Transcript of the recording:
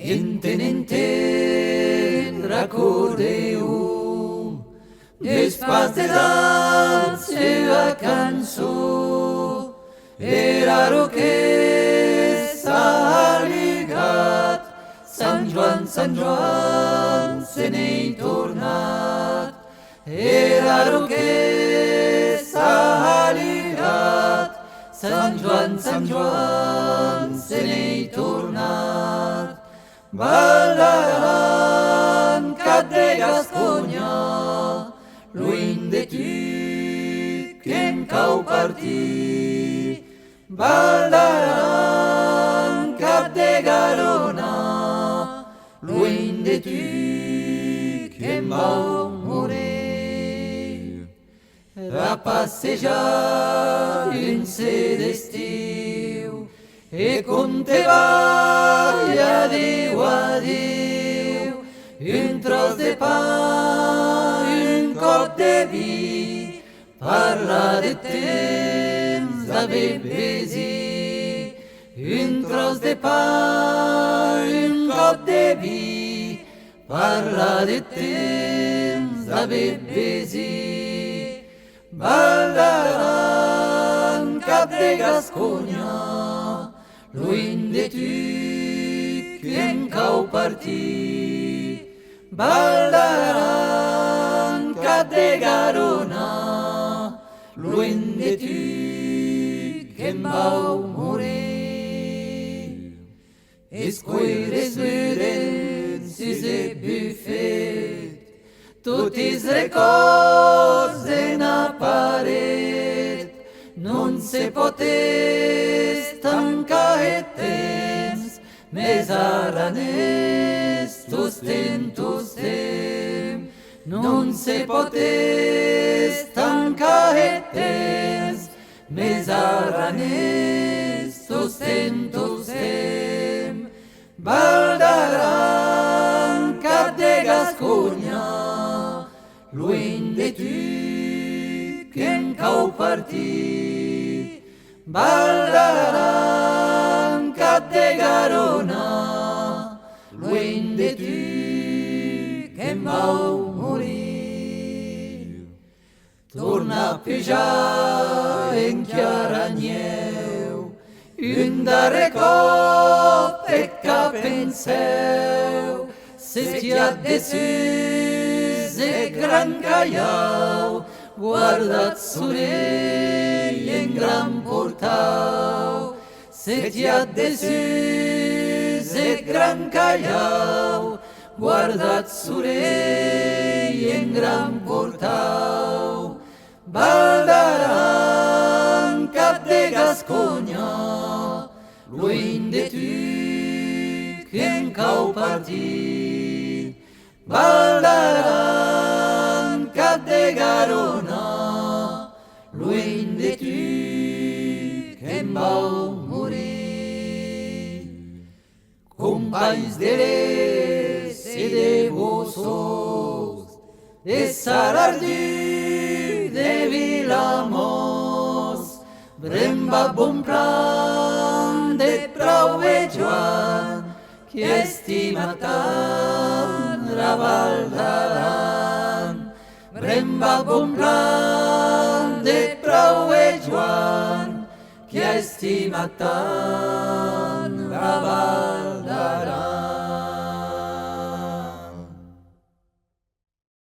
Enten recordeu d'espas de la seva cançó era lo que s'ha lligat Sant Joan se n'hi tornat era lo que s'ha lligat Sant Joan se n'hi tornat ballaran cap de Gasconya lluny de tu que em cau partir ballaran cap de Garona lluny de tu que em vau morir a passejar en ser d'estiu e com te va i adéu, un tros de pa, un cop de vi, parla de temps d'haver besi. Un tros de pa, un cop de vi, parla de temps d'haver besi. Ballaran cap de Gasconya, lluny de tu que em cau partir. Ballaran cap de Garona, lluny de tu que em vau morir. Escuires l'herències de bufet, tots els records d'una paret, non se pot estancar el temps, més ara n'estos tem. Non se pot estancar el temps, més ara n'estos tem. Ballaran cap de Gasconya, lluny de tu que em cau partir. Ballaran cap de Garona, lluny de tu que em vau morir. Torna a pujar en Chiaranyeu, un darrer cop et cap en seu, setiat de sus e gran caiau, guardat s'orell en gran portau. Setiat de sus e gran caiau, guardat s'orell en gran portau. Ballaran cap de Gasconya, lluny de tu que em cau partir. Ballaran cap de Garona, lluny de tu que em vau morir. Companys de l'Est i de Bossos, de Salardú, de Vilamós, bremba bon plan de Prau e Joan, qui estima tant la Val d'Aran. Bremba bon plan de Prau e Joan, qui estima tant la Val